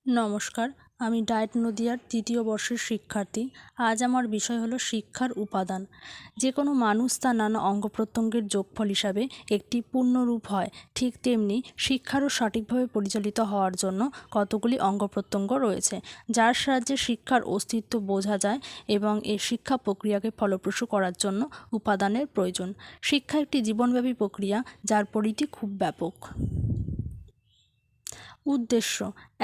নমস্কার, আমি ডায়েট নদিয়ার তৃতীয় বর্ষের শিক্ষার্থী। আজ আমার বিষয় হলো শিক্ষার উপাদান। যে কোনো মানুষ তার নানা অঙ্গ প্রত্যঙ্গের যোগফল হিসাবে একটি পূর্ণরূপ হয়, ঠিক তেমনি শিক্ষারও সঠিকভাবে পরিচালিত হওয়ার জন্য কতগুলি অঙ্গ প্রত্যঙ্গ রয়েছে, যার সাহায্যে শিক্ষার অস্তিত্ব বোঝা যায় এবং এই শিক্ষা প্রক্রিয়াকে ফলপ্রসূ করার জন্য উপাদানের প্রয়োজন। শিক্ষা একটি জীবনব্যাপী প্রক্রিয়া, যার পরিধি খুব ব্যাপক। উদ্দেশ্য: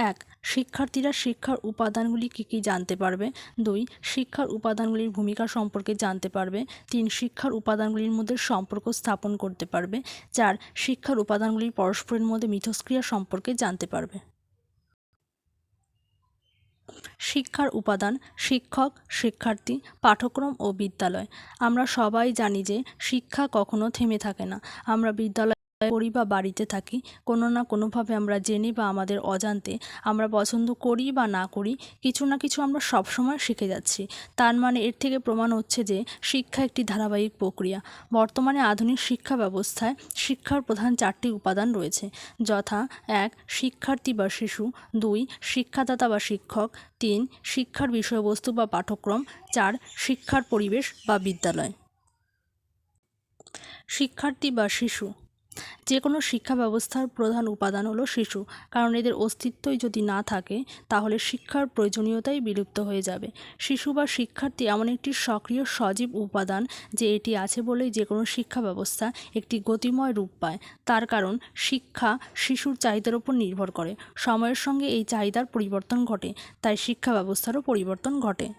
১. শিক্ষার্থীরা শিক্ষার উপাদানগুলি কী কী জানতে পারবে। ২. শিক্ষার উপাদানগুলির ভূমিকা সম্পর্কে জানতে পারবে। ৩. শিক্ষার উপাদানগুলির মধ্যে সম্পর্ক স্থাপন করতে পারবে। ৪. শিক্ষার উপাদানগুলির পরস্পরের মধ্যে মিথস্ক্রিয়া সম্পর্কে জানতে পারবে। শিক্ষার উপাদান: শিক্ষক, শিক্ষার্থী, পাঠ্যক্রম ও বিদ্যালয়। আমরা সবাই জানি যে শিক্ষা কখনো থেমে থাকে না। আমরা বিদ্যালয়ে পড়ি বা বাড়িতে থাকি, কোনো না কোনোভাবে আমরা জেনে বা আমাদের অজান্তে, আমরা পছন্দ করি বা না করি, কিছু না কিছু আমরা সবসময় শিখে যাচ্ছি। তার মানে এর থেকে প্রমাণ হচ্ছে যে শিক্ষা একটি ধারাবাহিক প্রক্রিয়া। বর্তমানে আধুনিক শিক্ষা ব্যবস্থায় শিক্ষার প্রধান 4টি উপাদান রয়েছে, যথা: 1. শিক্ষার্থী বা শিশু। 2. শিক্ষাদাতা বা শিক্ষক। 3. শিক্ষার বিষয়বস্তু বা পাঠ্যক্রম। 4. শিক্ষার পরিবেশ বা বিদ্যালয়। শিক্ষার্থী বা শিশু: যে কোনো শিক্ষা ব্যবস্থার প্রধান উপাদান হলো শিশু, কারণ এদের অস্তিত্বই যদি না থাকে তাহলে শিক্ষার প্রয়োজনীয়তাই বিলুপ্ত হয়ে যাবে। শিশু বা শিক্ষার্থী এমন একটি সক্রিয় সজীব উপাদান যে এটি আছে বলেই যে কোনো শিক্ষা ব্যবস্থা একটি গতিময় রূপ পায়। তার কারণ শিক্ষা শিশুর চাহিদার উপর নির্ভর করে। সময়ের সঙ্গে এই চাহিদার পরিবর্তন ঘটে, তাই শিক্ষা ব্যবস্থারও পরিবর্তন ঘটে।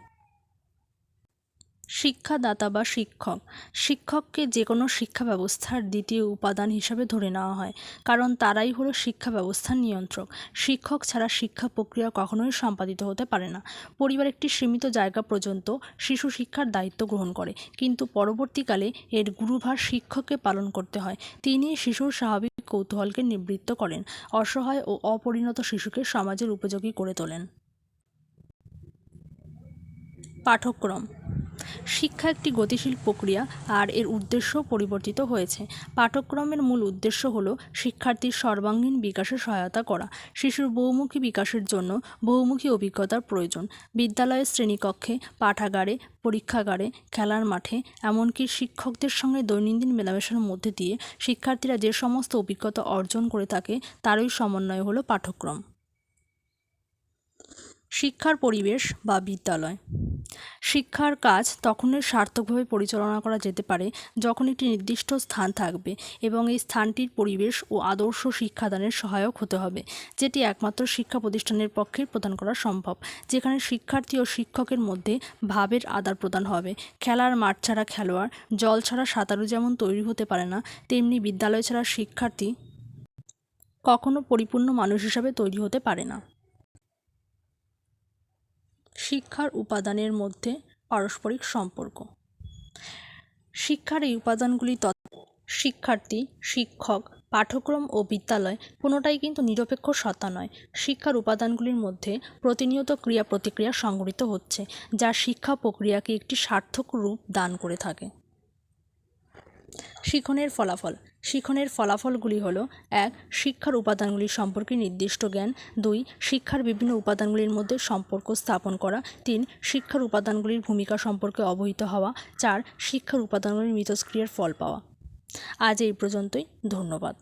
শিক্ষাদাতা বা শিক্ষক: শিক্ষককে যে কোনো শিক্ষা ব্যবস্থার দ্বিতীয় উপাদান হিসাবে ধরে নেওয়া হয়, কারণ তারাই হলো শিক্ষা ব্যবস্থার নিয়ন্ত্রক। শিক্ষক ছাড়া শিক্ষা প্রক্রিয়া কখনোই সম্পাদিত হতে পারে না। পরিবার একটি সীমিত জায়গা পর্যন্ত শিশু শিক্ষার দায়িত্ব গ্রহণ করে, কিন্তু পরবর্তীকালে এর গুরুভার শিক্ষককে পালন করতে হয়। তিনি শিশুর স্বাভাবিক কৌতূহলকে নিবৃত্ত করেন, অসহায় ও অপরিণত শিশুকে সমাজের উপযোগী করে তোলেন। পাঠ্যক্রম: শিক্ষা একটি গতিশীল প্রক্রিয়া, আর এর উদ্দেশ্য পরিবর্তিত হয়েছে। পাঠ্যক্রমের মূল উদ্দেশ্য হল শিক্ষার্থীর সর্বাঙ্গীন বিকাশে সহায়তা করা। শিশুর বহুমুখী বিকাশের জন্য বহুমুখী অভিজ্ঞতার প্রয়োজন। বিদ্যালয়ের শ্রেণীকক্ষে, পাঠাগারে, পরীক্ষাগারে, খেলার মাঠে, এমনকি শিক্ষকদের সঙ্গে দৈনন্দিন মেলামেশার মধ্যে দিয়ে শিক্ষার্থীরা যে সমস্ত অভিজ্ঞতা অর্জন করে থাকে তারই সমন্বয় হলো পাঠ্যক্রম। শিক্ষার পরিবেশ বা বিদ্যালয়: শিক্ষার কাজ তখনই সার্থকভাবে পরিচালনা করা যেতে পারে যখন একটি নির্দিষ্ট স্থান থাকবে এবং এই স্থানটির পরিবেশ ও আদর্শ শিক্ষাদানের সহায়ক হতে হবে, যেটি একমাত্র শিক্ষা প্রতিষ্ঠানের পক্ষে প্রদান করা সম্ভব, যেখানে শিক্ষার্থী ও শিক্ষকের মধ্যে ভাবের আদান প্রদান হবে। খেলার মাঠ ছাড়া খেলোয়াড়, জল ছাড়া সাঁতারু যেমন তৈরি হতে পারে না, তেমনি বিদ্যালয় ছাড়া শিক্ষার্থী কখনো পরিপূর্ণ মানুষ হিসাবে তৈরি হতে পারে না। শিক্ষার উপাদানের মধ্যে পারস্পরিক সম্পর্ক: শিক্ষার এই উপাদানগুলি শিক্ষার্থী, শিক্ষক, পাঠ্যক্রম ও বিদ্যালয় কোনোটাই কিন্তু নিরপেক্ষ সত্তা নয়। শিক্ষার উপাদানগুলির মধ্যে প্রতিনিয়ত ক্রিয়া প্রতিক্রিয়া সংঘটিত হচ্ছে, যা শিক্ষা প্রক্রিয়াকে একটি সার্থক রূপ দান করে থাকে। শিখনের ফলাফল: শিখনের ফলাফলগুলি হল: 1. শিক্ষার উপাদানগুলি সম্পর্কে নির্দিষ্ট জ্ঞান। 2. শিক্ষার বিভিন্ন উপাদানগুলির মধ্যে সম্পর্ক স্থাপন করা। 3. শিক্ষার উপাদানগুলির ভূমিকা সম্পর্কে অবহিত হওয়া। 4. শিক্ষার উপাদানগুলির মিথস্ক্রিয়ার ফল পাওয়া। আজ এই পর্যন্তই। ধন্যবাদ।